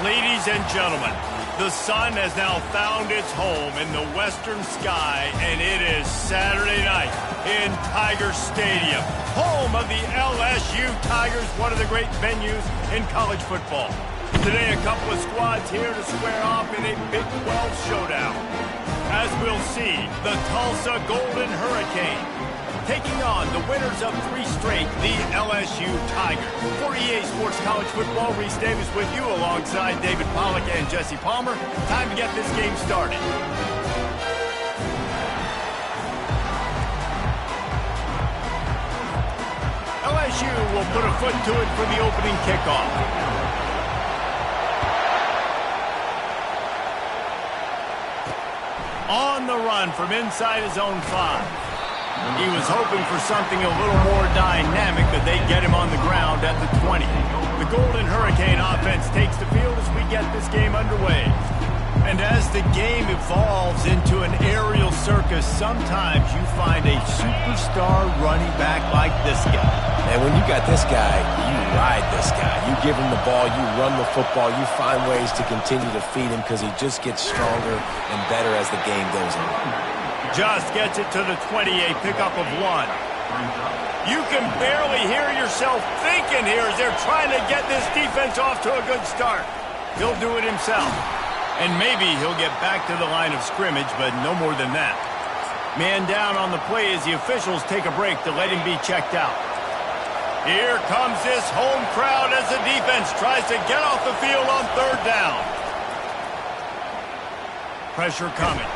Ladies and gentlemen, the sun has now found its home in the western sky, and it is Saturday night in Tiger Stadium, home of the LSU Tigers, one of the great venues in college football. Today, a couple of squads here to square off in a Big 12 showdown. As we'll see, the Tulsa Golden Hurricane taking on the winners of 3 straight, the LSU Tigers. For EA Sports College Football, Reese Davis with you alongside David Pollack and Jesse Palmer. Time to get this game started. LSU will put a foot to it for the opening kickoff. On the run from inside his own 5. He was hoping for something a little more dynamic, but they get him on the ground at the 20. The Golden Hurricane offense takes the field as we get this game underway. And as the game evolves into an aerial circus, sometimes you find a superstar running back like this guy. And when you got this guy, you ride this guy. You give him the ball, you run the football, you find ways to continue to feed him because he just gets stronger and better as the game goes on. Just gets it to the 20, a pickup of 1. You can barely hear yourself thinking here as they're trying to get this defense off to a good start. He'll do it himself. And maybe he'll get back to the line of scrimmage, but no more than that. Man down on the play as the officials take a break to let him be checked out. Here comes this home crowd as the defense tries to get off the field on 3rd down. Pressure coming.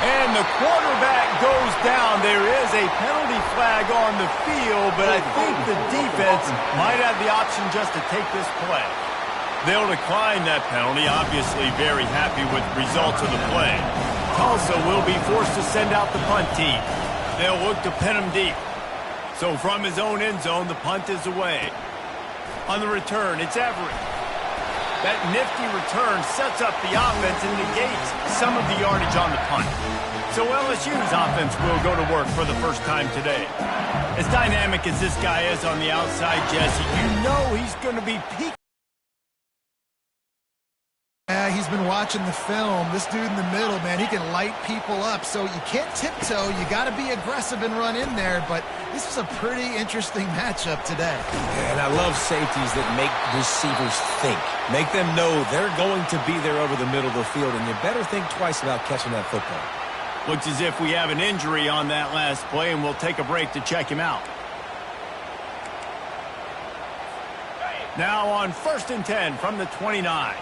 And the quarterback goes down. There is a penalty flag on the field, but I think the defense might have the option just to take this play. They'll decline that penalty, obviously very happy with the results of the play. Tulsa will be forced to send out the punt team. They'll look to pin him deep. So from his own end zone, the punt is away. On the return, it's Everett. That nifty return sets up the offense and negates some of the yardage on the punt. So LSU's offense will go to work for the first time today. As dynamic as this guy is on the outside, Jesse, you know he's going to be peaking. Yeah, he's been watching the film. This dude in the middle, man, he can light people up. So you can't tiptoe. You got to be aggressive and run in there. But this is a pretty interesting matchup today. And I love safeties that make receivers think. Make them know they're going to be there over the middle of the field, and you better think twice about catching that football. Looks as if we have an injury on that last play, and we'll take a break to check him out. Now on 1st and 10 from the 29.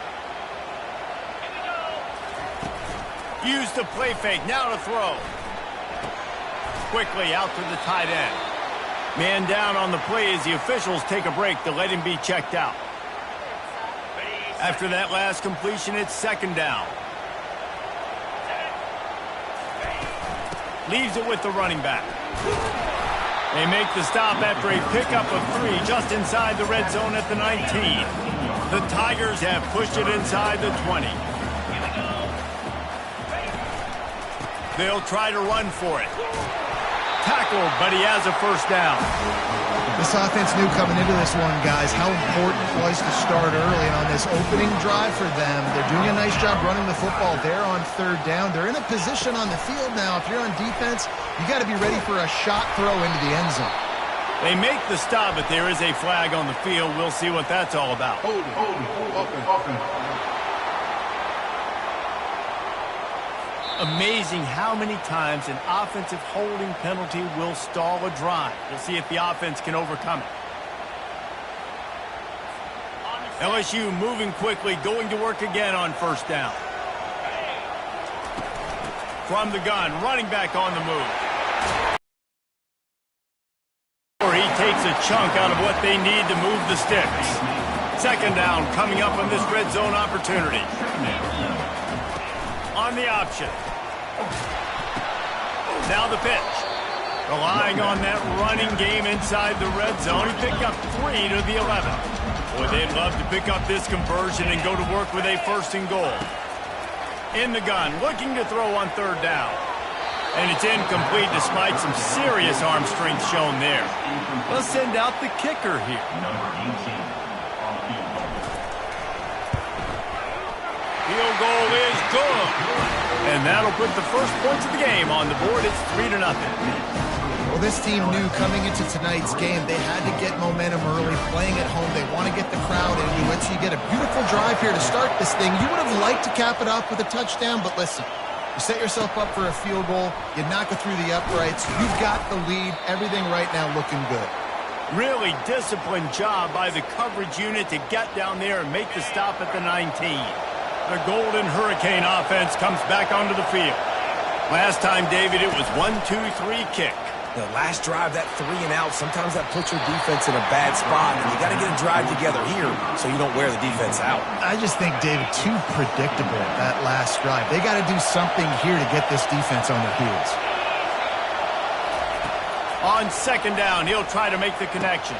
Use the play fake, now to throw. Quickly out to the tight end. Man down on the play as the officials take a break to let him be checked out. After that last completion, it's 2nd down. Leaves it with the running back. They make the stop after a pickup of 3 just inside the red zone at the 19. The Tigers have pushed it inside the 20. They'll try to run for it. Tackled, but he has a 1st down. This offense knew coming into this one, guys, how important it was to start early. And on this opening drive for them, they're doing a nice job running the football there on 3rd down. They're in a position on the field now. If you're on defense, you got to be ready for a shot throw into the end zone. They make the stop, but there is a flag on the field. We'll see what that's all about. Hold it. Amazing how many times an offensive holding penalty will stall a drive. We'll see if the offense can overcome it. LSU moving quickly, going to work again on 1st down. From the gun, running back on the move. He takes a chunk out of what they need to move the sticks. 2nd down coming up on this red zone opportunity. On the option. Now the pitch. Relying on that running game inside the red zone. He picked up 3 to the 11. Boy, they'd love to pick up this conversion and go to work with a 1st and goal. In the gun, looking to throw on 3rd down. And it's incomplete despite some serious arm strength shown there. Let's send out the kicker here. field goal is good. And that'll put the first points of the game on the board. It's 3-0. Well, this team knew coming into tonight's game they had to get momentum early, playing at home. They want to get the crowd into it, so you get a beautiful drive here to start this thing. You would have liked to cap it off with a touchdown, but listen, you set yourself up for a field goal, you knock it through the uprights, you've got the lead, everything right now looking good. Really disciplined job by the coverage unit to get down there and make the stop at the 19. The Golden Hurricane offense comes back onto the field. Last time, David, it was 1-2-3 kick. The last drive, that 3 and out, sometimes that puts your defense in a bad spot, and you got to get a drive together here so you don't wear the defense out. I just think, David, too predictable, that last drive. They got to do something here to get this defense on their heels. On second down, he'll try to make the connection.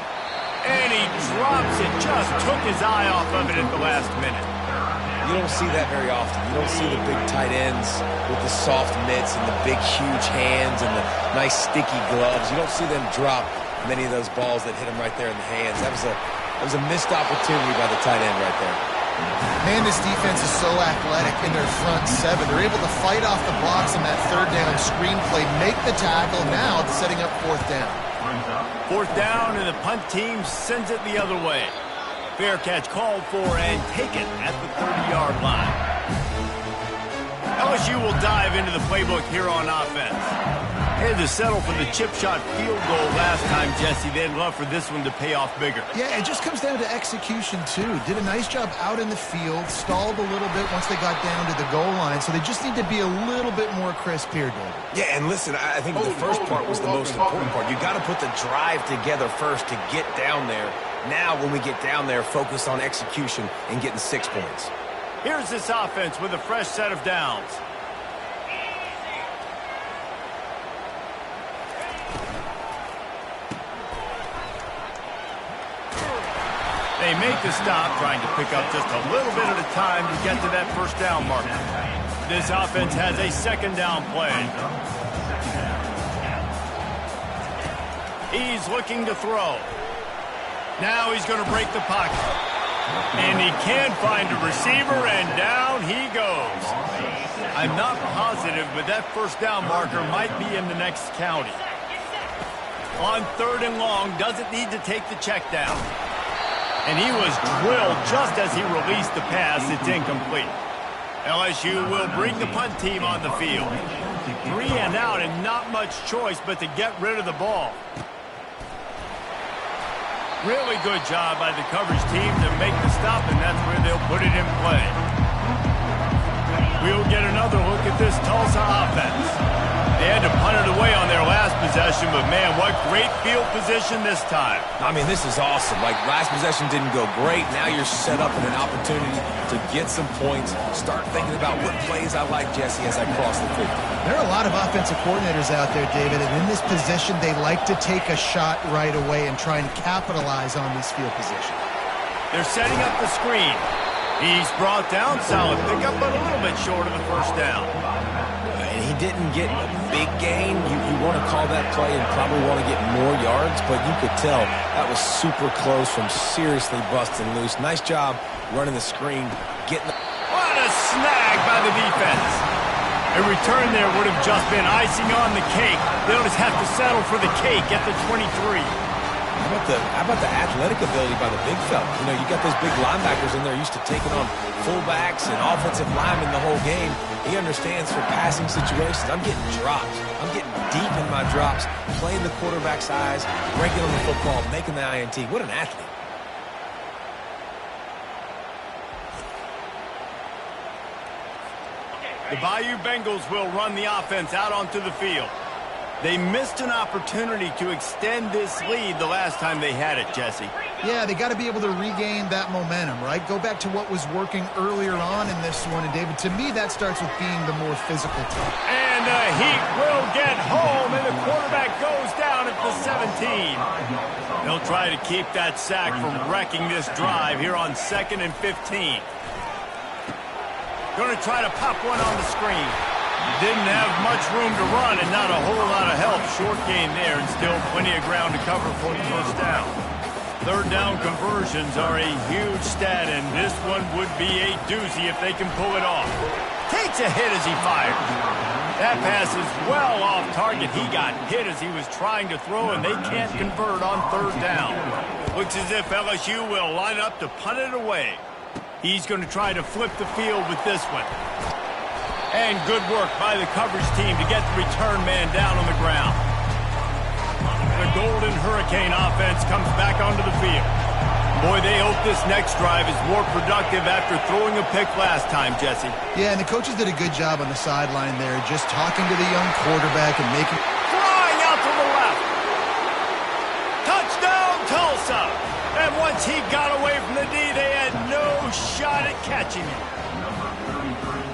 And he drops it, just took his eye off of it at the last minute. You don't see that very often. You don't see the big tight ends with the soft mitts and the big, huge hands and the nice, sticky gloves. You don't see them drop many of those balls that hit them right there in the hands. That was a missed opportunity by the tight end right there. Man, this defense is so athletic in their front seven. They're able to fight off the blocks on that third down screenplay, make the tackle. Now it's setting up fourth down. Fourth down, and the punt team sends it the other way. Fair catch called for and taken at the 30-yard line. LSU will dive into the playbook here on offense. Had to settle for the chip shot field goal last time, Jesse. They'd love for this one to pay off bigger. Yeah, it just comes down to execution, too. Did a nice job out in the field, stalled a little bit once they got down to the goal line, so they just need to be a little bit more crisp here, David. Yeah, and listen, I think the first part was the most important part. You got to put the drive together first to get down there. Now, when we get down there, focus on execution and getting 6 points. Here's this offense with a fresh set of downs. They make the stop, trying to pick up just a little bit at a time to get to that first down marker. This offense has a second down play. He's looking to throw. Now he's going to break the pocket. And he can't find a receiver, and down he goes. I'm not positive, but that first down marker might be in the next county. On third and long, doesn't need to take the check down. And he was drilled just as he released the pass. It's incomplete. LSU will bring the punt team on the field. 3 and out, and not much choice but to get rid of the ball. Really good job by the coverage team to make the stop, and that's where they'll put it in play. We'll get another look at this Tulsa offense. They had to punt it away on their last possession, but man, what great field position this time. I mean, this is awesome. Like, last possession didn't go great. Now you're set up with an opportunity to get some points. Start thinking about what plays I like, Jesse, as I cross the 50. There are a lot of offensive coordinators out there, David, and in this position, they like to take a shot right away and try and capitalize on this field position. They're setting up the screen. He's brought down, solid pickup, but a little bit short of the first down. And he didn't get a big gain. You want to call that play and probably want to get more yards, but you could tell that was super close from seriously busting loose. Nice job running the screen, getting the... What a snag by the defense. A return there would have just been icing on the cake. They'll just have to settle for the cake at the 23. How about the athletic ability by the big fella? You know, you got those big linebackers in there used to taking on fullbacks and offensive linemen the whole game. He understands for passing situations. I'm getting drops. I'm getting deep in my drops, playing the quarterback's eyes, breaking on the football, making the INT. What an athlete. The Bayou Bengals will run the offense out onto the field. They missed an opportunity to extend this lead the last time they had it, Jesse. Yeah, they got to be able to regain that momentum, right? Go back to what was working earlier on in this one. And, David, to me, that starts with being the more physical team. And the Heat will get home, and the quarterback goes down at the 17. They'll try to keep that sack from wrecking this drive here on 2nd and 15. Going to try to pop one on the screen. Didn't have much room to run and not a whole lot of help. Short gain there and still plenty of ground to cover for the first down. Third down conversions are a huge stat, and this one would be a doozy if they can pull it off. Takes a hit as he fires. That pass is well off target. He got hit as he was trying to throw, and they can't convert on third down. Looks as if LSU will line up to punt it away. He's going to try to flip the field with this one. And good work by the coverage team to get the return man down on the ground. The Golden Hurricane offense comes back onto the field. Boy, they hope this next drive is more productive after throwing a pick last time, Jesse. Yeah, and the coaches did a good job on the sideline there, just talking to the young quarterback and making... Flying out to the left. Touchdown, Tulsa. And once he got away from the D, they had no shot at catching him.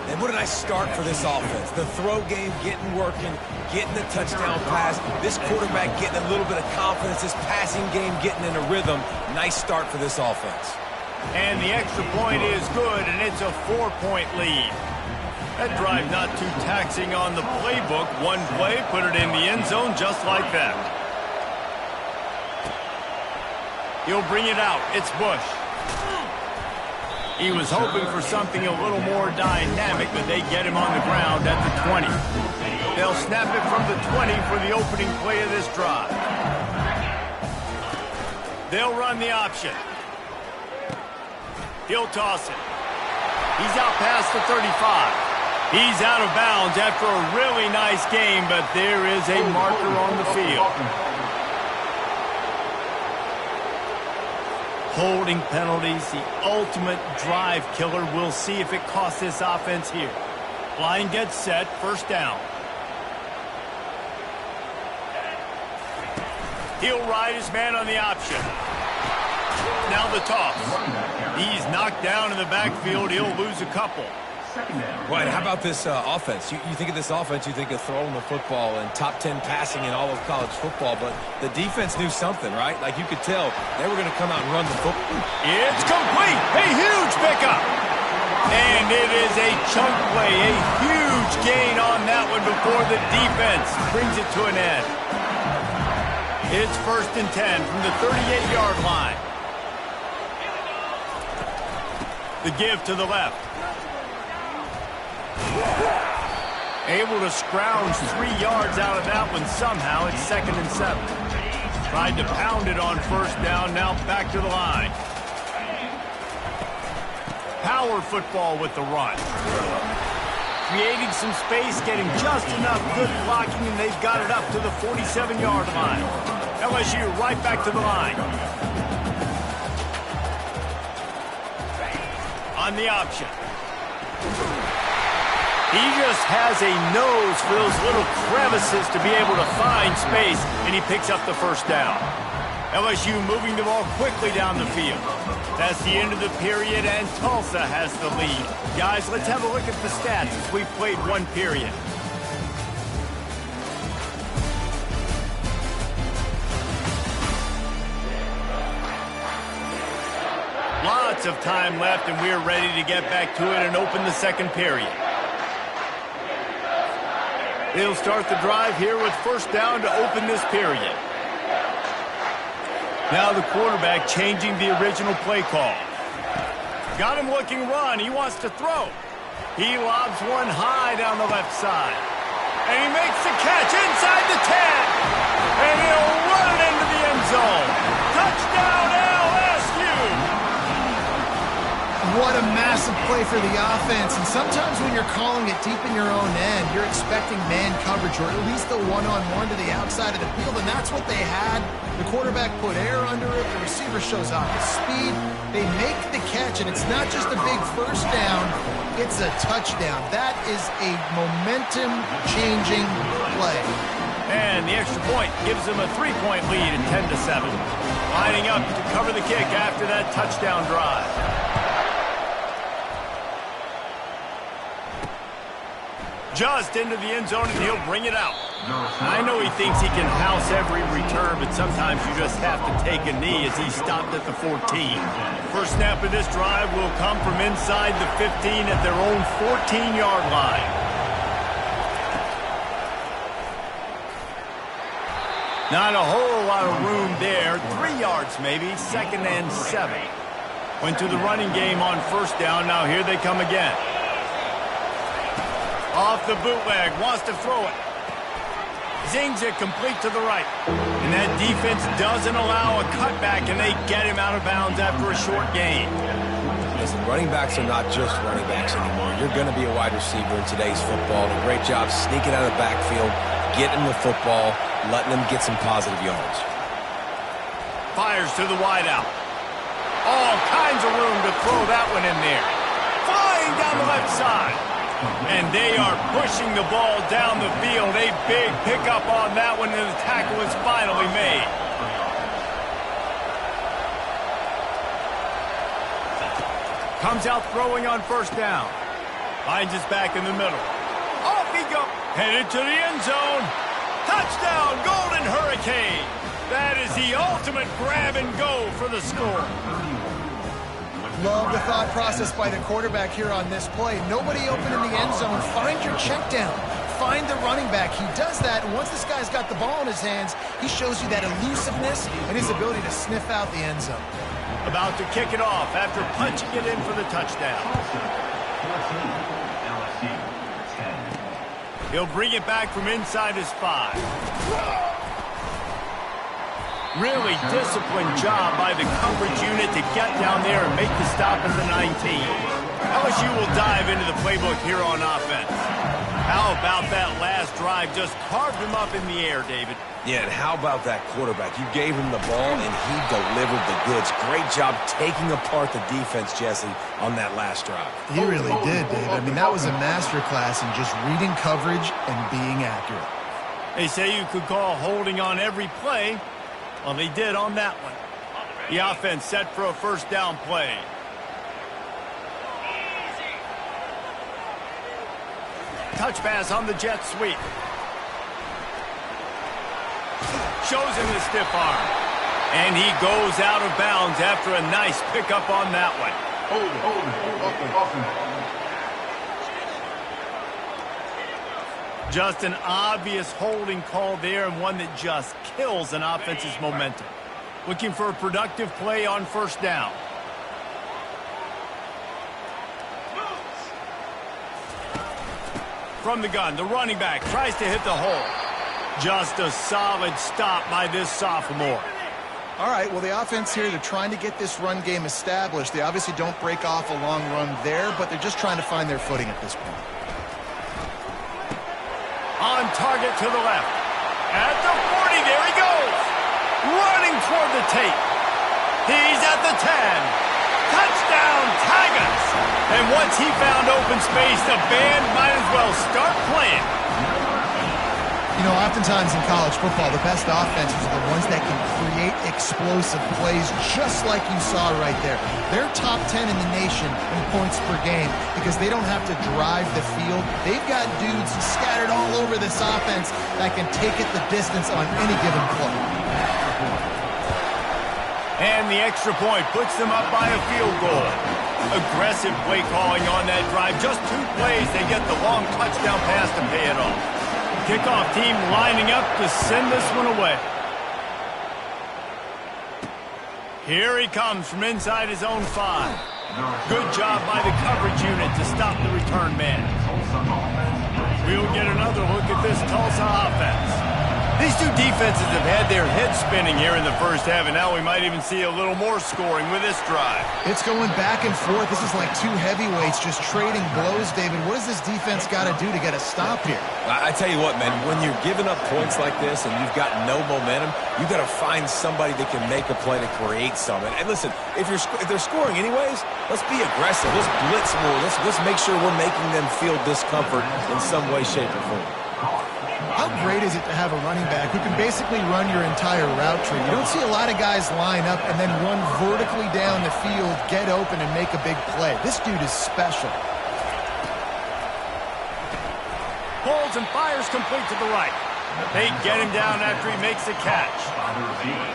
And what a nice start for this offense. The throw game getting working, getting the touchdown pass. This quarterback getting a little bit of confidence. This passing game getting in a rhythm. Nice start for this offense. And the extra point is good, and it's a 4-point lead. That drive not too taxing on the playbook. One play, put it in the end zone just like that. He'll bring it out. It's Bush. He was hoping for something a little more dynamic, but they get him on the ground at the 20. They'll snap it from the 20 for the opening play of this drive. They'll run the option. He'll toss it. He's out past the 35. He's out of bounds after a really nice game, but there is a marker on the field. Holding penalties, the ultimate drive killer. We'll see if it costs this offense here. Line gets set, first down. He'll ride his man on the option. Now the toss. He's knocked down in the backfield. He'll lose a couple. Right, how about this offense? You think of this offense, you think of throwing the football and top 10 passing in all of college football, but the defense knew something, right? Like you could tell they were going to come out and run the football. It's complete. A huge pickup. And it is a chunk play, a huge gain on that one before the defense brings it to an end. It's 1st and 10 from the 38-yard line. The give to the left. Able to scrounge 3 yards out of that one somehow. It's 2nd and 7. Tried to pound it on first down, now back to the line. Power football with the run. Creating some space, getting just enough good blocking, and they've got it up to the 47-yard line. LSU right back to the line. On the option. He just has a nose for those little crevices to be able to find space, and he picks up the first down. LSU moving the ball quickly down the field. That's the end of the period, and Tulsa has the lead. Guys, let's have a look at the stats as we've played one period. Lots of time left, and we're ready to get back to it and open the second period. They'll start the drive here with first down to open this period. Now the quarterback changing the original play call. Got him looking run. He wants to throw. He lobs one high down the left side. And he makes the catch inside the 10. And he'll run it into the end zone. Touchdown, LSU! What a massive play for the offense. And sometimes when you're calling it deep in your own end, you're expecting man coverage or at least the one-on-one to the outside of the field, and that's what they had. The quarterback put air under it. The receiver shows off his speed. They make the catch, and it's not just a big first down. It's a touchdown. That is a momentum-changing play. And the extra point gives them a 3-point lead at 10-7. Lining up to cover the kick after that touchdown drive. Just into the end zone, and he'll bring it out. I know he thinks he can house every return, but sometimes you just have to take a knee as he stopped at the 14. First snap of this drive will come from inside the 15 at their own 14-yard line. Not a whole lot of room there. 3 yards maybe, 2nd and 7. Went to the running game on 1st down. Now here they come again. Off the bootleg, wants to throw it. Zings it complete to the right. And that defense doesn't allow a cutback, and they get him out of bounds after a short gain. Listen, running backs are not just running backs anymore. You're going to be a wide receiver in today's football. And a great job sneaking out of the backfield, getting the football, letting them get some positive yards. Fires to the wideout. All kinds of room to throw that one in there. Flying down the left side. And they are pushing the ball down the field. A big pickup on that one, and the tackle is finally made. Comes out throwing on 1st down. Finds his back in the middle. Off he goes. Headed to the end zone. Touchdown, Golden Hurricane. That is the ultimate grab and go for the score. Love the thought process by the quarterback here on this play. Nobody open in the end zone. Find your check down. Find the running back. He does that, and once this guy's got the ball in his hands, he shows you that elusiveness and his ability to sniff out the end zone. About to kick it off after punching it in for the touchdown. He'll bring it back from inside his 5. Really disciplined job by the coverage unit to get down there and make the stop at the 19. LSU will dive into the playbook here on offense. How about that last drive? Just carved him up in the air, David. Yeah, and how about that quarterback? You gave him the ball, and he delivered the goods. Great job taking apart the defense, Jesse, on that last drive. He really did, Dave. I mean, that was a masterclass in just reading coverage and being accurate. They say you could call holding on every play. Well, they did on that one. The offense set for a 1st down play. Touch pass on the jet sweep. Shows him the stiff arm. And he goes out of bounds after a nice pickup on that one. Just an obvious holding call there, and one that just kills an offense's momentum. Looking for a productive play on 1st down. From the gun, the running back tries to hit the hole. Just a solid stop by this sophomore. All right, well, the offense here, they're trying to get this run game established. They obviously don't break off a long run there, but they're just trying to find their footing at this point. On target to the left. At the 40, there he goes. Running toward the tape. He's at the 10. Touchdown, Tigers. And once he found open space, the band might as well start playing. You know, oftentimes in college football, the best offenses are the ones that can create explosive plays just like you saw right there. They're top 10 in the nation in points per game because they don't have to drive the field. They've got dudes scattered all over this offense that can take it the distance on any given play. And the extra point puts them up by a field goal. Aggressive play calling on that drive. Just 2 plays, they get the long touchdown pass to pay it off. Kickoff team lining up to send this one away. Here he comes from inside his own 5. Good job by the coverage unit to stop the return man. We'll get another look at this Tulsa offense. These two defenses have had their heads spinning here in the first half, and now we might even see a little more scoring with this drive. It's going back and forth. This is like 2 heavyweights just trading blows, David. What does this defense got to do to get a stop here? I tell you what, man, when you're giving up points like this and you've got no momentum, you got to find somebody that can make a play to create something. And listen, if they're scoring anyways, let's be aggressive. Let's blitz more. Let's make sure we're making them feel discomfort in some way, shape, or form. How great is it to have a running back who can basically run your entire route tree? You don't see a lot of guys line up and then run vertically down the field, get open, and make a big play. This dude is special. Pulls and fires complete to the right. They get him down after he makes the catch.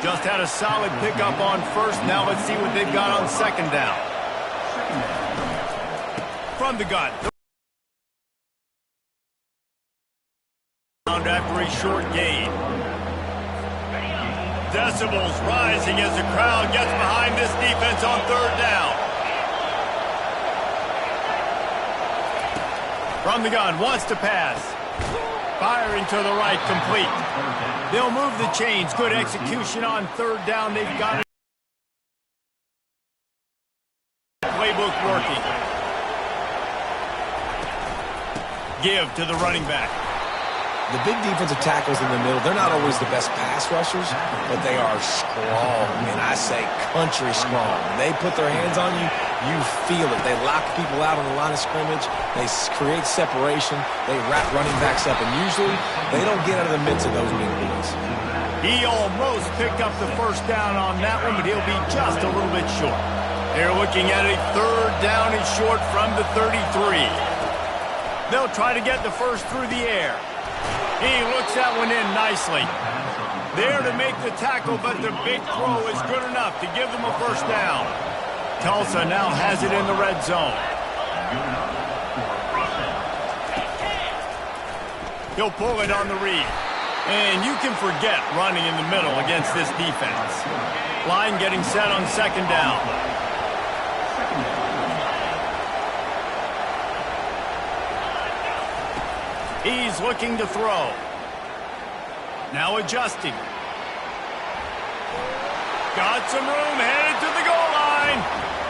Just had a solid pickup on 1st. Now let's see what they've got on 2nd down. From the gun. After a short gain. decibels rising as the crowd gets behind this defense on third down. From the gun, wants to pass. Firing to the right, complete. They'll move the chains. Good execution on third down. They've got it. Playbook working. Give to the running back. The big defensive tackles in the middle, they're not always the best pass rushers, but they are strong, and I say country strong. When they put their hands on you, you feel it. They lock people out on the line of scrimmage. They create separation. They wrap running backs up, and usually they don't get out of the midst of those big boys. He almost picked up the first down on that one, but he'll be just a little bit short. They're looking at a third down and short from the 33. They'll try to get the first through the air. He looks that one in nicely. There to make the tackle, but the big throw is good enough to give them a first down. Tulsa now has it in the red zone. He'll pull it on the read. And you can forget running in the middle against this defense. Line getting set on second down. He's looking to throw. Now adjusting. Got some room, headed to the goal line.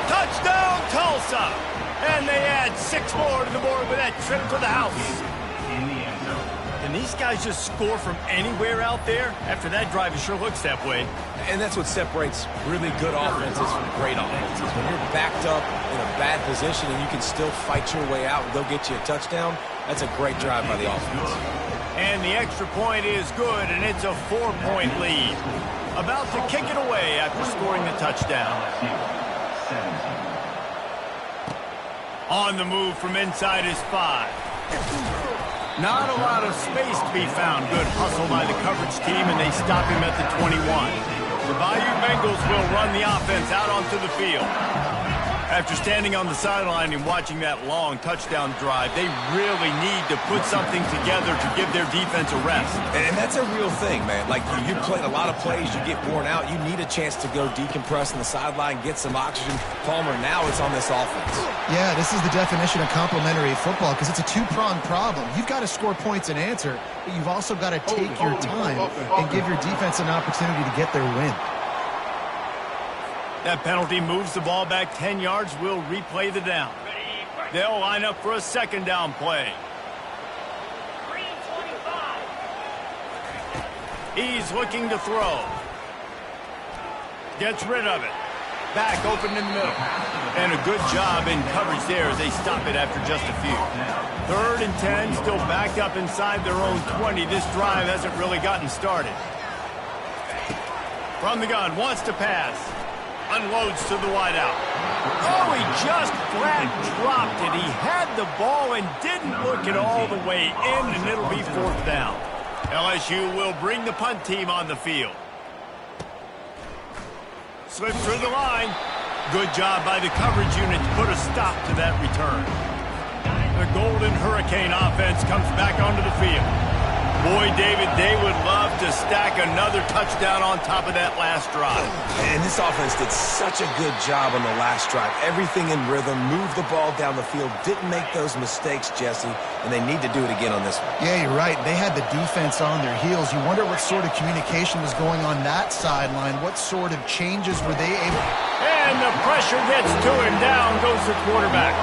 Touchdown, Tulsa. And they add 6 more to the board with that trip to the house. Can these guys just score from anywhere out there? After that drive, it sure looks that way. And that's what separates really good offenses from great offenses. When you're backed up in a bad position and you can still fight your way out and go get you a touchdown, that's a great drive by the offense. And the extra point is good, and it's a 4-point lead. About to kick it away after scoring the touchdown. On the move from inside his 5. Not a lot of space to be found. Good hustle by the coverage team, and they stop him at the 21. The Bayou Bengals will run the offense out onto the field. After standing on the sideline and watching that long touchdown drive, they really need to put something together to give their defense a rest. And that's a real thing, man. Like, you play a lot of plays, you get worn out. You need a chance to go decompress on the sideline, get some oxygen. Palmer, now it's on this offense. Yeah, this is the definition of complementary football because it's a two-pronged problem. You've got to score points and answer, but you've also got to take your time and give your defense an opportunity to get their win. That penalty moves the ball back 10 yards. We'll replay the down. They'll line up for a second down play. He's looking to throw. Gets rid of it. Back open in the middle. And a good job in coverage there as they stop it after just a few. 3rd and 10, still backed up inside their own 20. This drive hasn't really gotten started. From the gun, wants to pass. Unloads to the wideout. Oh, he just flat dropped it. He had the ball and didn't look it all the way in, and it'll be 4th down. LSU will bring the punt team on the field. Slip through the line. Good job by the coverage unit to put a stop to that return. The Golden Hurricane offense comes back onto the field. Boy, David, they would love to stack another touchdown on top of that last drive. And this offense did such a good job on the last drive. Everything in rhythm, moved the ball down the field, didn't make those mistakes, Jesse, and they need to do it again on this one. Yeah, you're right. They had the defense on their heels. You wonder what sort of communication was going on that sideline. What sort of changes were they able... And the pressure gets to him. Down goes the quarterback.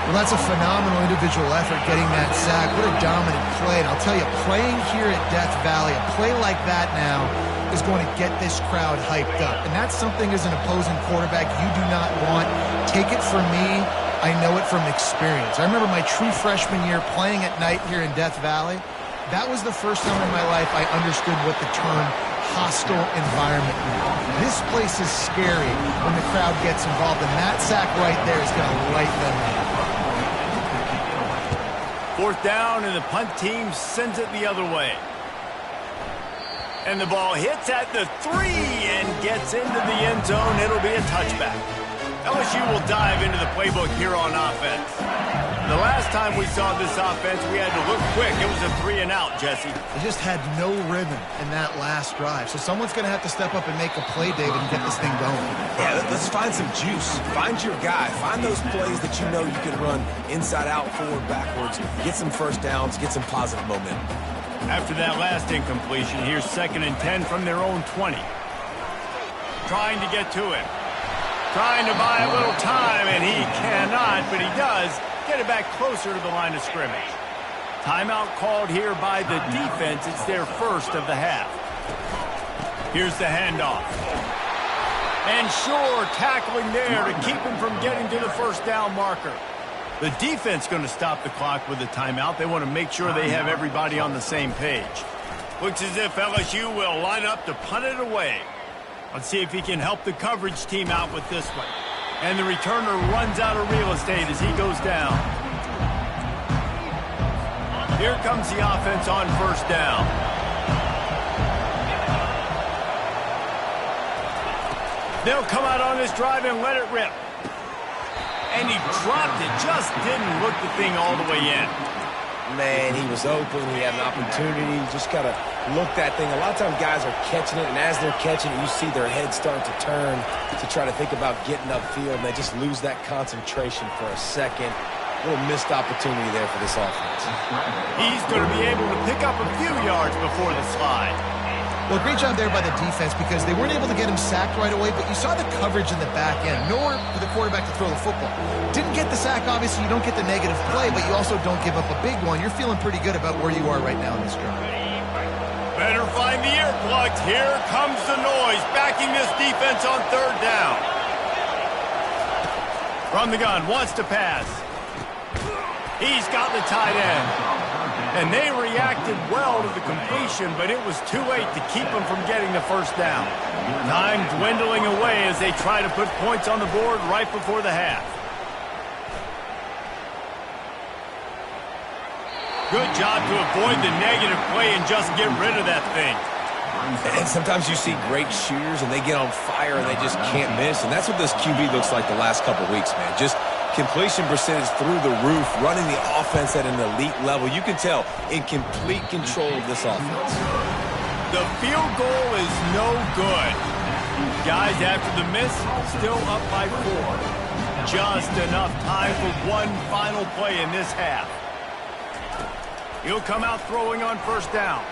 Well, that's a phenomenal individual effort getting that sack. What a dominant play. And I'll tell you, playing here at Death Valley, a play like that now is going to get this crowd hyped up. And that's something as an opposing quarterback you do not want. Take it from me. I know it from experience. I remember my true freshman year playing at night here in Death Valley. That was the first time in my life I understood what the term hostile environment means. This place is scary when the crowd gets involved, and that sack right there is going to light them up. 4th down, and the punt team sends it the other way. And the ball hits at the 3 and gets into the end zone. It'll be a touchback. LSU will dive into the playbook here on offense. The last time we saw this offense, we had to look quick. It was a 3-and-out, Jesse. They just had no rhythm in that last drive. So someone's going to have to step up and make a play, David, and get this thing going. Yeah, let's find some juice. Find your guy. Find those plays that you know you can run inside out, forward, backwards. Get some first downs. Get some positive momentum. After that last incompletion, here's 2nd and 10 from their own 20. Trying to get to him. Trying to buy a little time, and he cannot, but he does get it back closer to the line of scrimmage. Timeout called here by the defense. It's their first of the half. Here's the handoff. And sure, tackling there to keep him from getting to the first down marker. The defense going to stop the clock with a timeout. They want to make sure they have everybody on the same page. Looks as if LSU will line up to punt it away. Let's see if he can help the coverage team out with this one. And the returner runs out of real estate as he goes down. Here comes the offense on first down. They'll come out on this drive and let it rip. And he dropped it. Just didn't look the thing all the way in. Man, he was open. He had an opportunity. Just got to look that thing. A lot of times guys are catching it, and as they're catching it, you see their head start to turn to try to think about getting upfield, and they just lose that concentration for a second. A little missed opportunity there for this offense. He's going to be able to pick up a few yards before the slide. Well, great job there by the defense because they weren't able to get him sacked right away, but you saw the coverage in the back end. Nowhere for the quarterback to throw the football. Didn't get the sack, obviously. You don't get the negative play, but you also don't give up a big one. You're feeling pretty good about where you are right now in this drive. Better find the earplugs. Here comes the noise, backing this defense on third down. From the gun, wants to pass. He's got the tight end. And they reacted well to the completion, but it was too late to keep them from getting the first down. Time dwindling away as they try to put points on the board right before the half. Good job to avoid the negative play and just get rid of that thing. And sometimes you see great shooters, and they get on fire, and they just can't miss. And that's what this QB looks like the last couple weeks, man. Just completion percentage through the roof, running the offense at an elite level. You can tell in complete control of this offense. The field goal is no good. Guys, after the miss, still up by 4. Just enough time for one final play in this half. He'll come out throwing on first down.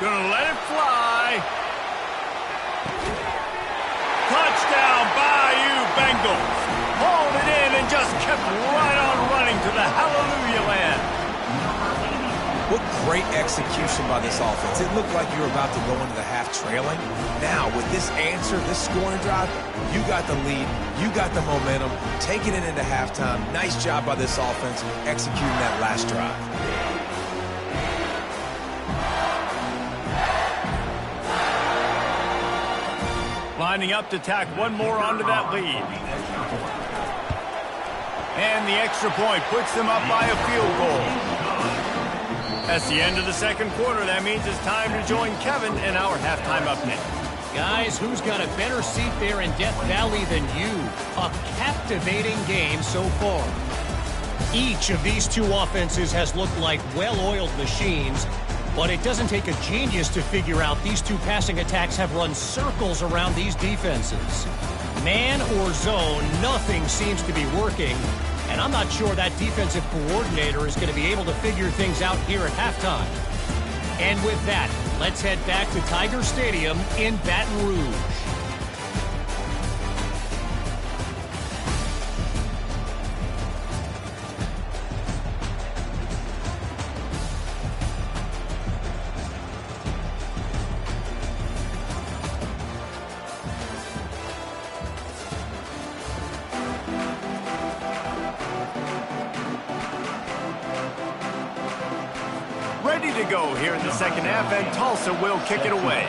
Gonna let it fly. Touchdown, Bayou Bengals. Hauled it in and just kept right on running to the hallelujah land. What great execution by this offense. It looked like you were about to go into the half trailing. Now, with this answer, this scoring drive, you got the lead, you got the momentum, taking it into halftime. Nice job by this offense executing that last drive. Lining up to tack one more onto that lead. And the extra point puts them up by a field goal. That's the end of the second quarter. That means it's time to join Kevin in our halftime update. Guys, who's got a better seat there in Death Valley than you? A captivating game so far. Each of these two offenses has looked like well-oiled machines, but it doesn't take a genius to figure out these two passing attacks have run circles around these defenses. Man or zone, nothing seems to be working, and I'm not sure that defensive coordinator is going to be able to figure things out here at halftime. And with that, let's head back to Tiger Stadium in Baton Rouge. Ready to go here in the second half, and Tulsa will kick it away.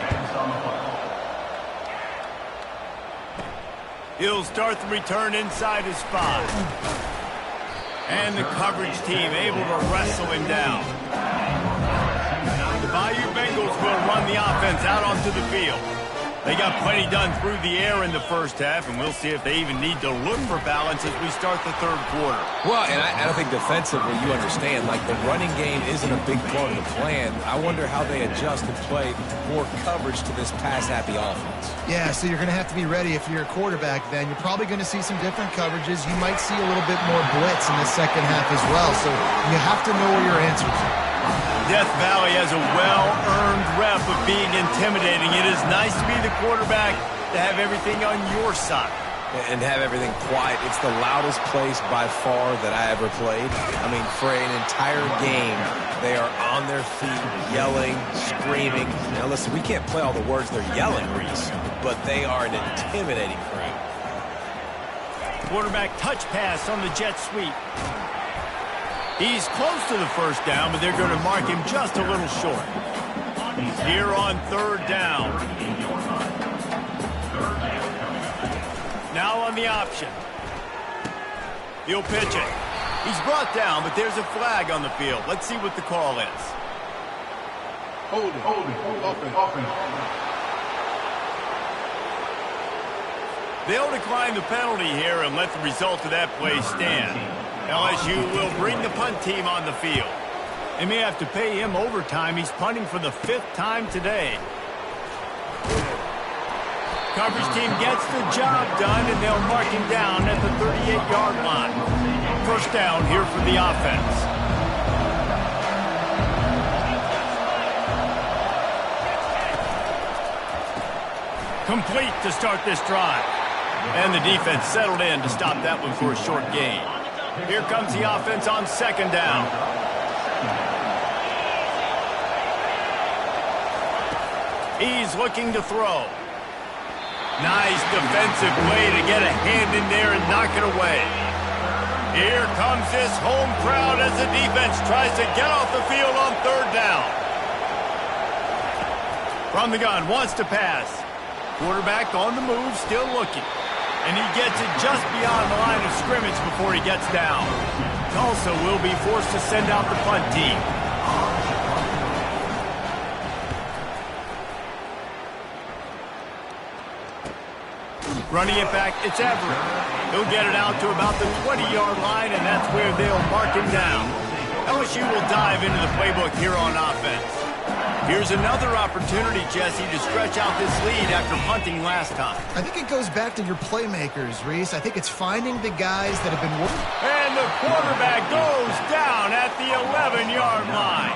He'll start the return inside his 5. And the coverage team able to wrestle him down. The Bayou Bengals will run the offense out onto the field. They got plenty done through the air in the first half, and we'll see if they even need to look for balance as we start the third quarter. Well, and I think defensively, you understand, like the running game isn't a big part of the plan. I wonder how they adjust and play more coverage to this pass-happy offense. Yeah, so you're going to have to be ready if you're a quarterback then. You're probably going to see some different coverages. You might see a little bit more blitz in the second half as well, so you have to know where your answers are. Death Valley has a well-earned rep of being intimidating. It is nice to be the quarterback, to have everything on your side. And have everything quiet. It's the loudest place by far that I ever played. I mean, for an entire game, they are on their feet, yelling, screaming. Now, listen, we can't play all the words they're yelling, Reese, but they are an intimidating crowd. Quarterback touch pass on the jet sweep. He's close to the first down, but they're going to mark him just a little short. Here on third down. Now on the option. He'll pitch it. He's brought down, but there's a flag on the field. Let's see what the call is. Holding, offense. They'll decline the penalty here and let the result of that play stand. LSU will bring the punt team on the field. They may have to pay him overtime. He's punting for the 5th time today. Coverage team gets the job done, and they'll mark him down at the 38-yard line. First down here for the offense. Complete to start this drive. And the defense settled in to stop that one for a short gain. Here comes the offense on second down. He's looking to throw. Nice defensive play to get a hand in there and knock it away. Here comes this home crowd as the defense tries to get off the field on third down. From the gun, wants to pass. Quarterback on the move, still looking. And he gets it just beyond the line of scrimmage before he gets down. Tulsa will be forced to send out the punt team. Running it back, it's Everett. He'll get it out to about the 20-yard line, and that's where they'll mark him down. LSU will dive into the playbook here on offense. Here's another opportunity, Jesse, to stretch out this lead after punting last time. I think it goes back to your playmakers, Reese. I think it's finding the guys that have been working. And the quarterback goes down at the 11-yard line.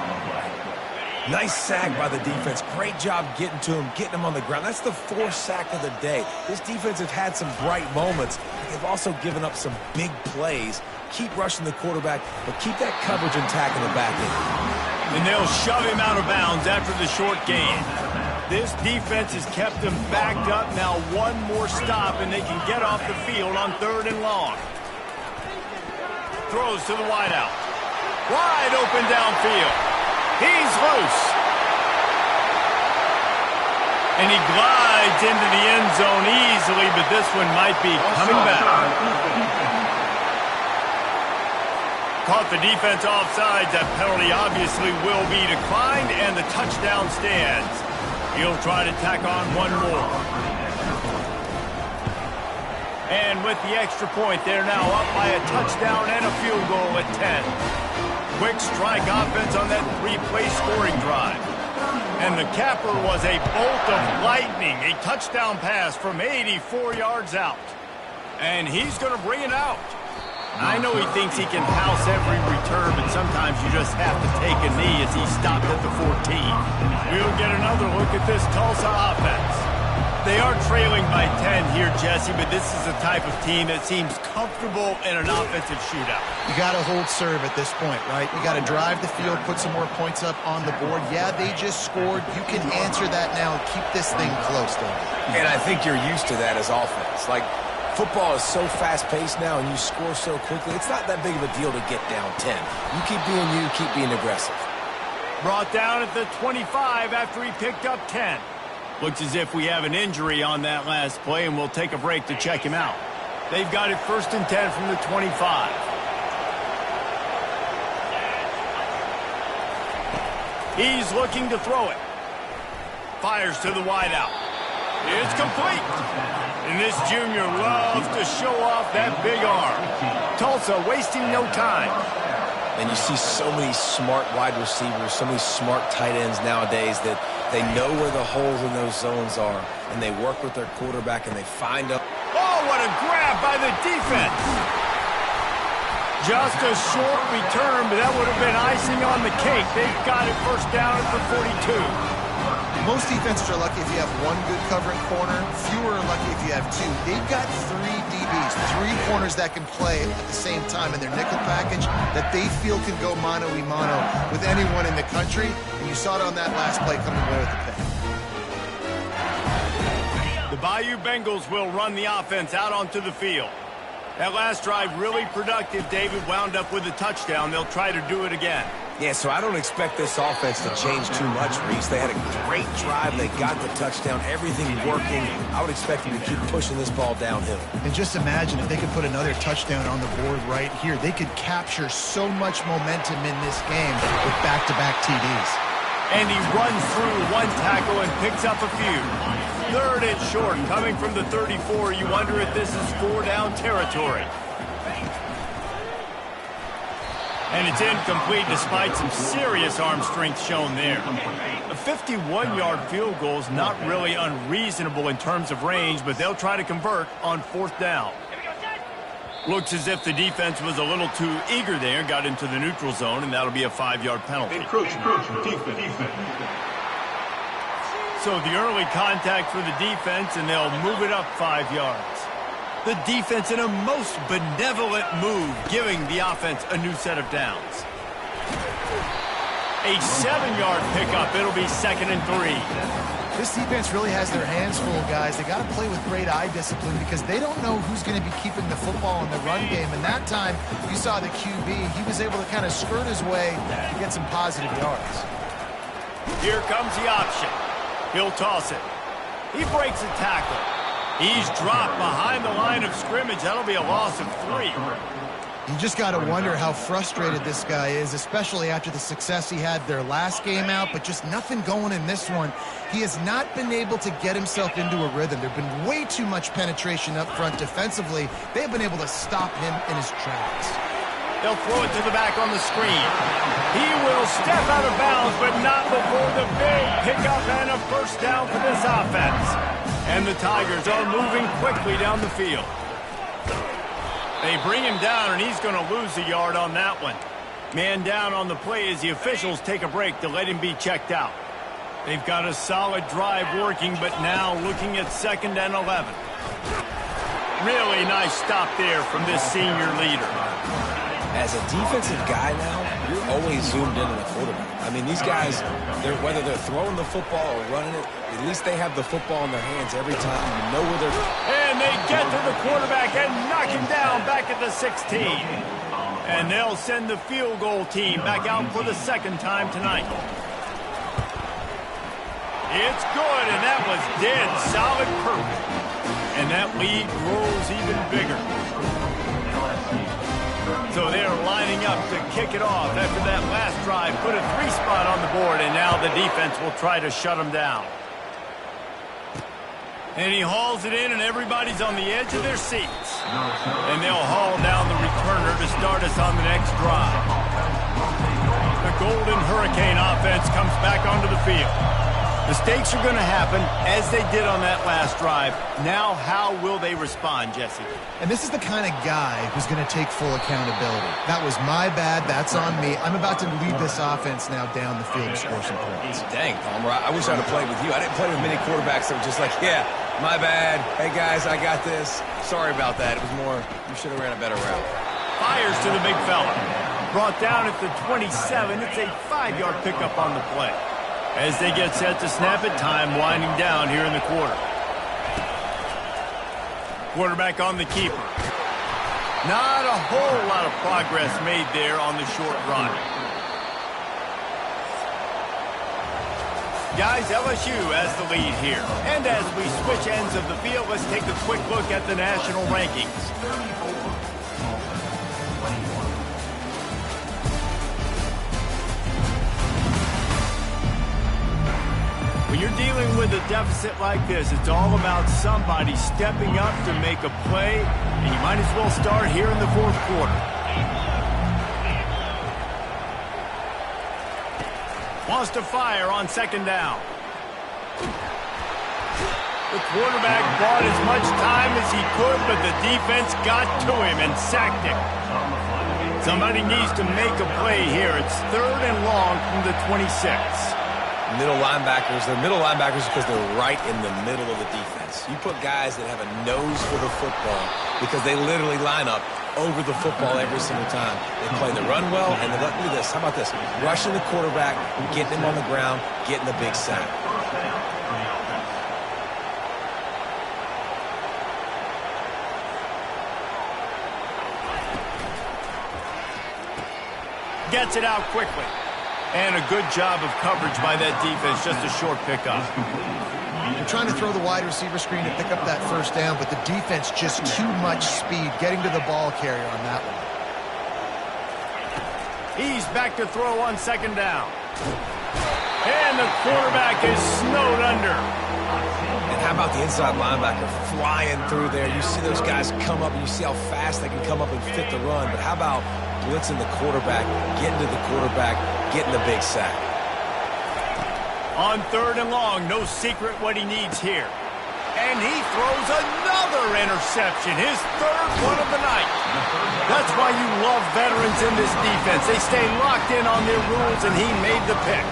Nice sack by the defense. Great job getting to him, getting him on the ground. That's the 4th sack of the day. This defense has had some bright moments. They've also given up some big plays. Keep rushing the quarterback, but keep that coverage intact in the back end. And they'll shove him out of bounds after the short gain. This defense has kept them backed up. Now one more stop, and they can get off the field on third and long. Throws to the wideout. Wide open downfield. He's loose. And he glides into the end zone easily, but this one might be coming back. Caught the defense offsides. That penalty obviously will be declined, and the touchdown stands. He'll try to tack on one more. And with the extra point, they're now up by a touchdown and a field goal at 10. Quick strike offense on that 3-play scoring drive. And the capper was a bolt of lightning, a touchdown pass from 84 yards out. And he's going to bring it out. I know he thinks he can house every return, but sometimes you just have to take a knee as he stopped at the 14. We'll get another look at this Tulsa offense. They are trailing by 10 here, Jesse, but this is the type of team that seems comfortable in an offensive shootout. You got to hold serve at this point, right? You got to drive the field, put some more points up on the board. Yeah, they just scored. You can answer that now and keep this thing close, though. And I think you're used to that as offense. Like, football is so fast-paced now, and you score so quickly, it's not that big of a deal to get down 10. You keep being you, keep being aggressive. Brought down at the 25 after he picked up 10. Looks as if we have an injury on that last play, and we'll take a break to check him out. They've got it 1st and 10 from the 25. He's looking to throw it. Fires to the wideout. It's complete. And this junior loves to show off that big arm. Tulsa wasting no time. And you see so many smart wide receivers, so many smart tight ends nowadays that they know where the holes in those zones are, and they work with their quarterback, and they find them. Oh, what a grab by the defense. Just a short return, but that would have been icing on the cake. They've got it first down for 42. Most defenses are lucky if you have one good covering corner. Fewer are lucky if you have two. They've got three DBs, three corners that can play at the same time in their nickel package that they feel can go mano-a-mano with anyone in the country. And you saw it on that last play coming away with the pick. The Bayou Bengals will run the offense out onto the field. That last drive really productive. David wound up with a touchdown. They'll try to do it again. Yeah, so I don't expect this offense to change too much, Reese. They had a great drive. They got the touchdown. Everything working. I would expect them to keep pushing this ball downhill. And just imagine if they could put another touchdown on the board right here. They could capture so much momentum in this game with back-to-back TDs. And he runs through one tackle and picks up a few. Third and short, coming from the 34. You wonder if this is four-down territory. And it's incomplete despite some serious arm strength shown there. A 51-yard field goal is not really unreasonable in terms of range, but they'll try to convert on fourth down. Looks as if the defense was a little too eager there, got into the neutral zone, and that'll be a 5-yard penalty. Defense. So the early contact for the defense, and they'll move it up 5 yards. The defense in a most benevolent move, giving the offense a new set of downs. A 7-yard pickup. It'll be 2nd and 3. This defense really has their hands full, guys. They got to play with great eye discipline because they don't know who's going to be keeping the football in the run game. And that time, you saw the QB. He was able to kind of skirt his way to get some positive yards. Here comes the option. He'll toss it. He breaks a tackle. He's dropped behind the line of scrimmage. That'll be a loss of 3. You just got to wonder how frustrated this guy is, especially after the success he had their last game out, but just nothing going in this one. He has not been able to get himself into a rhythm. There's been way too much penetration up front defensively. They've been able to stop him in his tracks. They'll throw it to the back on the screen. He will step out of bounds, but not before the big pickup and a first down for this offense. And the Tigers are moving quickly down the field. They bring him down, and he's going to lose a yard on that one. Man down on the play as the officials take a break to let him be checked out. They've got a solid drive working, but now looking at 2nd and 11. Really nice stop there from this senior leader. As a defensive guy now, you're always zoomed in on the quarterback. I mean, these guys, whether they're throwing the football or running it, at least they have the football in their hands every time. You know where they're... And they get to the quarterback and knock him down back at the 16. And they'll send the field goal team back out for the 2nd time tonight. It's good, and that was dead solid perfect. And that lead grows even bigger. So they're lining up to kick it off after that last drive. Put a 3 spot on the board, and now the defense will try to shut them down. And he hauls it in, and everybody's on the edge of their seats. And they'll haul down the returner to start us on the next drive. The Golden Hurricane offense comes back onto the field. Mistakes are going to happen, as they did on that last drive. Now, how will they respond, Jesse? And this is the kind of guy who's going to take full accountability. That was my bad. That's on me. I'm about to lead this offense now down the field to score some points. Dang, Palmer, I wish I'd have played with you. I didn't play with many quarterbacks that were just like, yeah, my bad. Hey, guys, I got this. Sorry about that. It was more, you should have ran a better route. Fires to the big fella. Brought down at the 27. It's a 5-yard pickup on the play. As they get set to snap it, time winding down here in the quarter. Quarterback on the keeper. Not a whole lot of progress made there on the short run. Guys, LSU has the lead here. And as we switch ends of the field, let's take a quick look at the national rankings. We When you're dealing with a deficit like this, it's all about somebody stepping up to make a play, and you might as well start here in the fourth quarter. Wants to fire on second down. The quarterback bought as much time as he could, but the defense got to him and sacked him. Somebody needs to make a play here. It's 3rd and long from the 26. Middle linebackers, they're middle linebackers because they're right in the middle of the defense. You put guys that have a nose for the football because they literally line up over the football every single time. They play the run well, and look at this. How about this? Rushing the quarterback, getting him on the ground, getting the big sack. Gets it out quickly. And a good job of coverage by that defense. Just a short pickup. They're trying to throw the wide receiver screen to pick up that first down, but the defense just too much speed getting to the ball carrier on that one. He's back to throw on second down. And the quarterback is snowed under. And how about the inside linebacker flying through there? You see those guys come up, and you see how fast they can come up and fit the run. But how about blitzing the quarterback, getting to the quarterback, getting the big sack? On 3rd and long, no secret what he needs here. And he throws another interception, his 3rd one of the night. That's why you love veterans in this defense. They stay locked in on their rules, and he made the pick.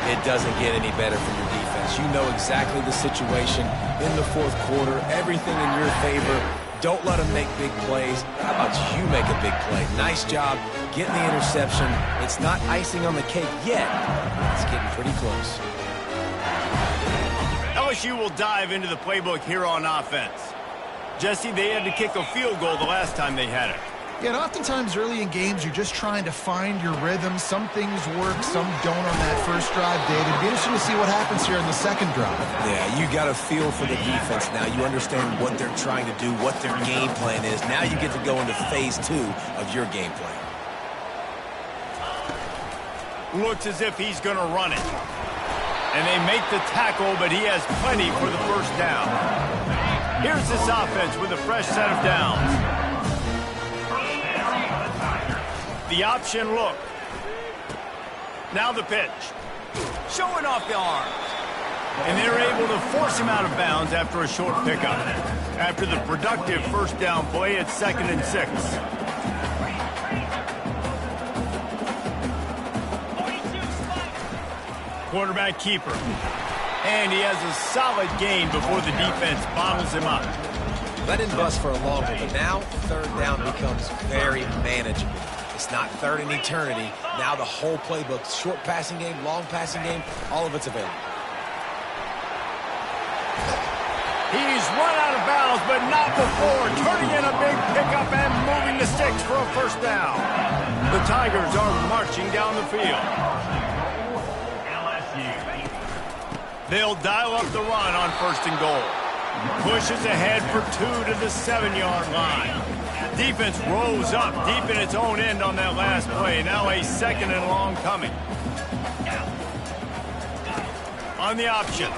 It doesn't get any better from your defense. You know exactly the situation in the fourth quarter, everything in your favor. Don't let them make big plays. How about you make a big play? Nice job getting the interception. It's not icing on the cake yet. It's getting pretty close. LSU will dive into the playbook here on offense. Jesse, they had to kick a field goal the last time they had it. Yeah, and oftentimes early in games, you're just trying to find your rhythm. Some things work, some don't on that first drive, David. It'd be interesting to see what happens here in the second drive. Yeah, you got a feel for the defense now. You understand what they're trying to do, what their game plan is. Now you get to go into phase 2 of your game plan. Looks as if he's going to run it. And they make the tackle, but he has plenty for the first down. Here's this offense with a fresh set of downs. The option look. Now the pitch. Showing off the arm. And they're able to force him out of bounds after a short pickup. After the productive first down play, it's 2nd and 6. Quarterback keeper. And he has a solid gain before the defense bottles him up. Let him bust for a long one, but now 3rd down becomes very manageable. It's not 3rd and eternity. Now the whole playbook, short passing game, long passing game, all of it's available. He's run out of bounds, but not before. Turning in a big pickup and moving the sticks for a first down. The Tigers are marching down the field. They'll dial up the run on 1st and goal. Pushes ahead for 2 to the 7-yard line. Defense rolls up deep in its own end on that last play. Now a 2nd and long coming. On the option.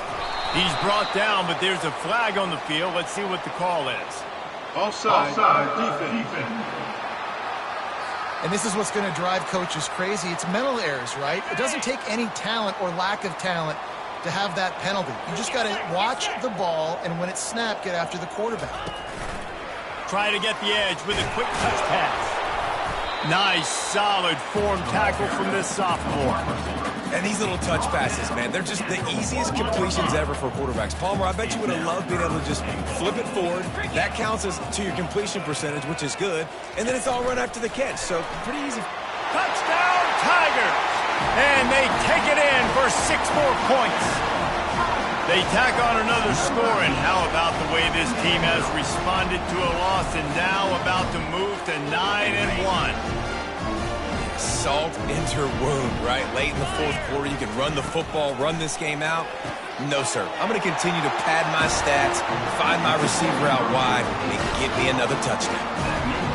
He's brought down, but there's a flag on the field. Let's see what the call is. Offside defense. And this is what's going to drive coaches crazy. It's mental errors, right? It doesn't take any talent or lack of talent to have that penalty. You just got to watch the ball, and when it's snapped, get after the quarterback. Try to get the edge with a quick touch pass. Nice, solid form tackle from this sophomore. And these little touch passes, man, they're just the easiest completions ever for quarterbacks. Palmer, I bet you would have loved being able to just flip it forward. That counts as to your completion percentage, which is good. And then it's all run after the catch, so pretty easy. Touchdown, Tigers! And they take it in for 6 more points. They tack on another score, and how about the way this team has responded to a loss and now about to move to 9-1. Salt into her wound, right? Late in the fourth quarter, you can run the football, run this game out. No, sir. I'm going to continue to pad my stats, find my receiver out wide, and get me another touchdown.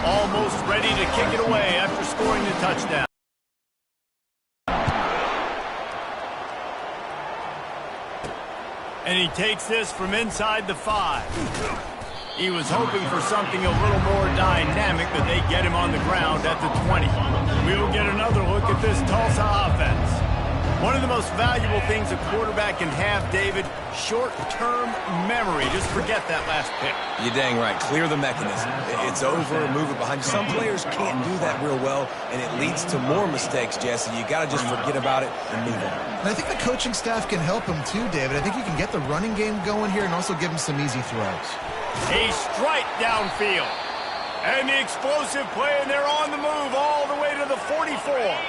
Almost ready to kick it away after scoring the touchdown. And he takes this from inside the 5. He was hoping for something a little more dynamic, but they get him on the ground at the 20. We'll get another look at this Tulsa offense. One of the most valuable things a quarterback can have, David, short-term memory. Just forget that last pick. You're dang right. Clear the mechanism. It's over, move it behind you. Some players can't do that real well, and it leads to more mistakes, Jesse. You got to just forget about it and move on. And I think the coaching staff can help him too, David. I think you can get the running game going here and also give him some easy throws. A strike downfield. And the explosive play, and they're on the move all the way to the 44.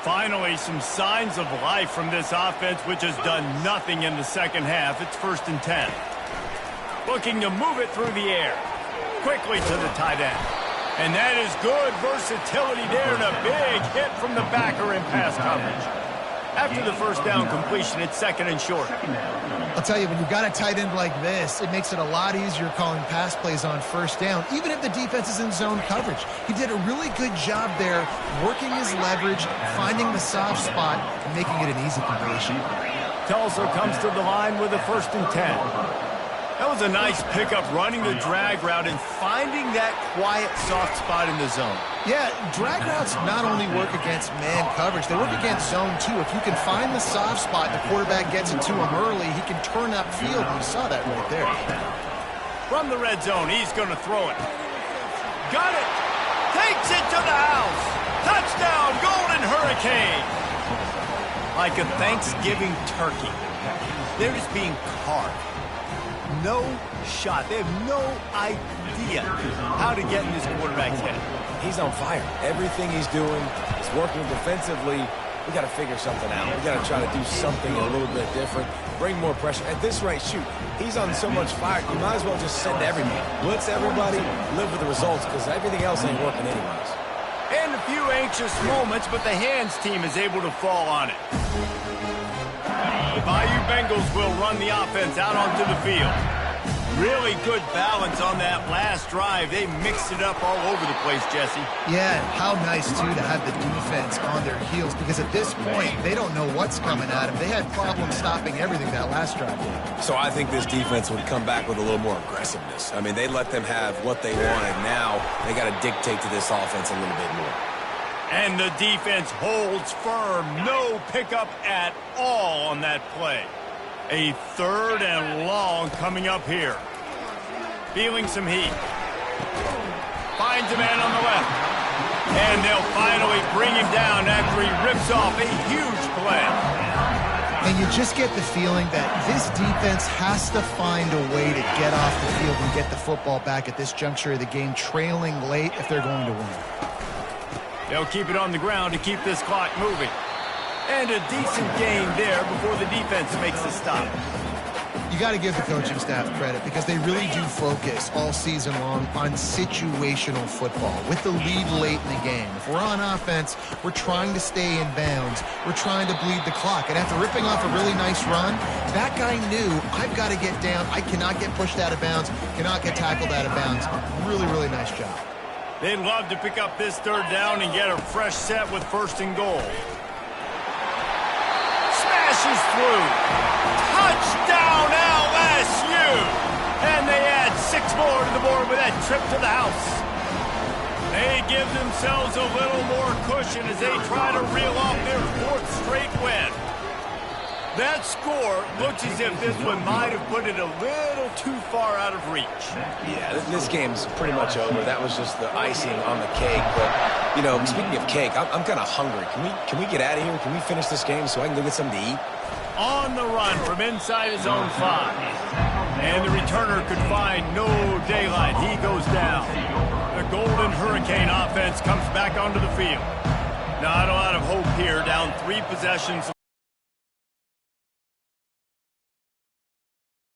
Finally, some signs of life from this offense, which has done nothing in the second half. It's 1st and 10. Looking to move it through the air. Quickly to the tight end. And that is good versatility there, and a big hit from the backer in pass coverage. After the first down completion, it's 2nd and short. I'll tell you, when you've got a tight end like this, it makes it a lot easier calling pass plays on 1st down, even if the defense is in zone coverage. He did a really good job there, working his leverage, finding the soft spot, and making it an easy completion. Tulsa comes to the line with a 1st and 10. That was a nice pickup, running the drag route and finding that quiet, soft spot in the zone. Yeah, drag routes not only work against man coverage, they work against zone too. If you can find the soft spot, the quarterback gets it to him early, he can turn upfield, and you saw that right there. From the red zone, he's going to throw it. Got it! Takes it to the house! Touchdown, Golden Hurricane! Like a Thanksgiving turkey. They're just being carved. No shot. They have no idea how to get in this quarterback's head. He's on fire. Everything he's doing is working defensively. We got to figure something out. We got to try to do something a little bit different. Bring more pressure. At this rate, shoot, he's on so much fire, you might as well just send everybody. Blitz everybody, live with the results, because everything else ain't working anyways. And a few anxious moments, but the hands team is able to fall on it. The Bayou Bengals will run the offense out onto the field. Really good balance on that last drive. They mixed it up all over the place, Jesse. Yeah, how nice, too, to have the defense on their heels, because at this point, they don't know what's coming at them. They had problems stopping everything that last drive. So I think this defense would come back with a little more aggressiveness. I mean, they let them have what they wanted. Now they got to dictate to this offense a little bit more. And the defense holds firm. No pickup at all on that play. A 3rd and long coming up here. Feeling some heat. Finds a man on the left. And they'll finally bring him down after he rips off a huge play. And you just get the feeling that this defense has to find a way to get off the field and get the football back at this juncture of the game, trailing late if they're going to win. They'll keep it on the ground to keep this clock moving. And a decent gain there before the defense makes the stop. You got to give the coaching staff credit because they really do focus all season long on situational football with the lead late in the game. If we're on offense, we're trying to stay in bounds. We're trying to bleed the clock. And after ripping off a really nice run, that guy knew, I've got to get down. I cannot get pushed out of bounds, cannot get tackled out of bounds. Really, really nice job. They'd love to pick up this 3rd down and get a fresh set with 1st and goal. Smashes through. Touchdown, LSU! And they add 6 more to the board with that trip to the house. They give themselves a little more cushion as they try to reel off their 4th straight win. That score looks as if this one might have put it a little too far out of reach. Yeah, this game's pretty much over. That was just the icing on the cake. But, you know, speaking of cake, I'm kind of hungry. Can we get out of here? Can we finish this game so I can go get something to eat? On the run from inside his own 5. And the returner could find no daylight. He goes down. The Golden Hurricane offense comes back onto the field. Not a lot of hope here, down 3 possessions.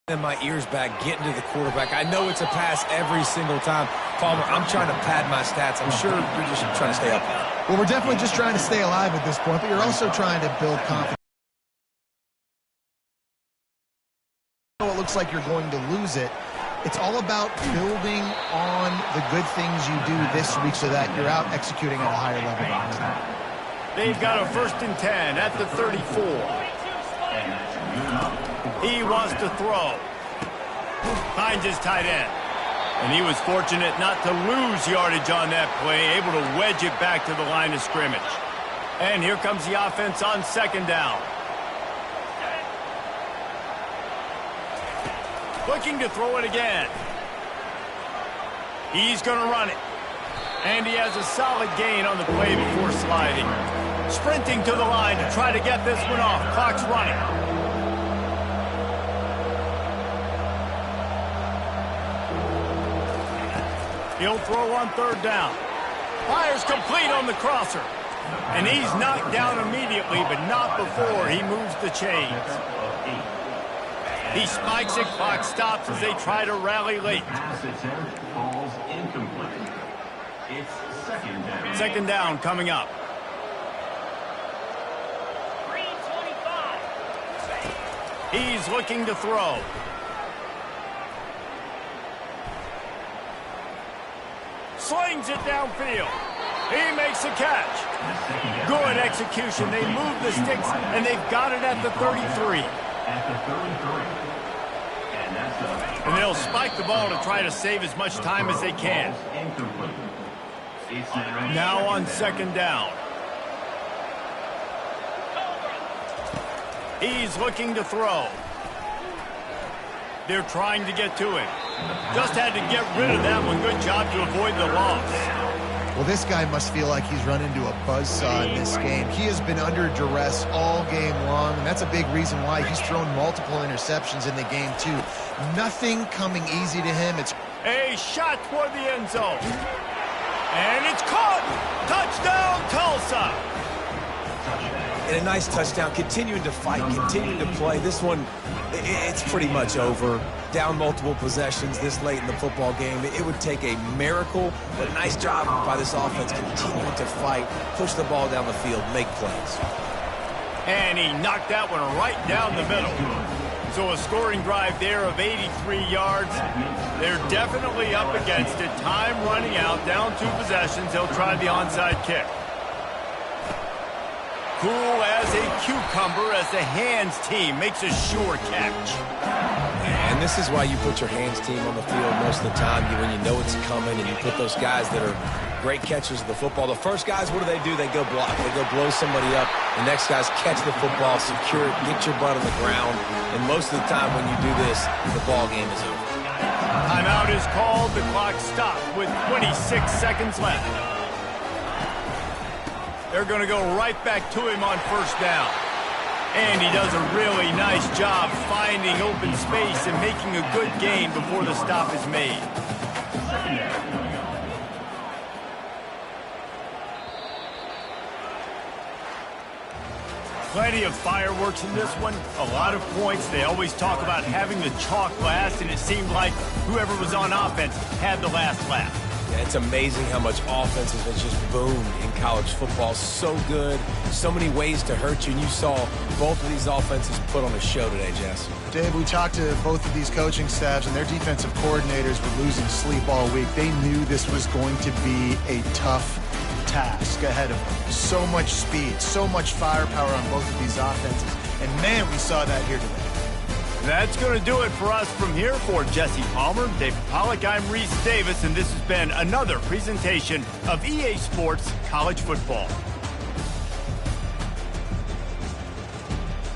In my ears back, getting to the quarterback. I know it's a pass every single time. Palmer, I'm trying to pad my stats. I'm sure you're just trying to stay up there. Well, we're definitely just trying to stay alive at this point, but you're also trying to build confidence. It looks like you're going to lose it. It's all about building on the good things you do this week so that you're out executing at a higher level. They've got a 1st and 10 at the 34. He wants to throw. Finds his tight end. And he was fortunate not to lose yardage on that play, able to wedge it back to the line of scrimmage. And here comes the offense on second down. Looking to throw it again. He's going to run it. And he has a solid gain on the play before sliding. Sprinting to the line to try to get this one off. Clock's running. He'll throw on third down. Fires complete on the crosser. And he's knocked down immediately, but not before he moves the chains. He spikes it, clock stops as they try to rally late. Second down coming up. He's looking to throw. Slings it downfield. He makes a catch. Good execution. They move the sticks, and they've got it at the 33. And they'll spike the ball to try to save as much time as they can. Now on second down. He's looking to throw. They're trying to get to him. Just had to get rid of that one. Good job to avoid the loss. Well, this guy must feel like he's run into a buzzsaw in this game. He has been under duress all game long, and that's a big reason why he's thrown multiple interceptions in the game, too. Nothing coming easy to him. It's a shot toward the end zone. And it's caught. Touchdown, Tulsa. And a nice touchdown, continuing to fight, continuing to play. This one, it's pretty much over. Down multiple possessions this late in the football game. It would take a miracle, but a nice job by this offense continuing to fight, push the ball down the field, make plays. And he knocked that one right down the middle. So a scoring drive there of 83 yards. They're definitely up against it. Time running out, down 2 possessions. He'll try the onside kick. Cool as a cucumber as the hands team makes a sure catch. And this is why you put your hands team on the field most of the time when you know it's coming, and you put those guys that are great catchers of the football. The first guys, what do? They go block. They go blow somebody up. The next guys catch the football, secure it, get your butt on the ground. And most of the time when you do this, the ball game is over. Timeout is called. The clock stopped with 26 seconds left. They're going to go right back to him on first down. And he does a really nice job finding open space and making a good gain before the stop is made. Plenty of fireworks in this one. A lot of points. They always talk about having the chalk last, and it seemed like whoever was on offense had the last laugh. Yeah, it's amazing how much offense has just boomed in college football. So good, so many ways to hurt you, and you saw both of these offenses put on a show today, Jess. Dave, we talked to both of these coaching staffs, and their defensive coordinators were losing sleep all week. They knew this was going to be a tough task ahead of them. So much speed, so much firepower on both of these offenses. And, man, we saw that here today. That's going to do it for us from here. For Jesse Palmer, David Pollack, I'm Reese Davis, and this has been another presentation of EA Sports College Football.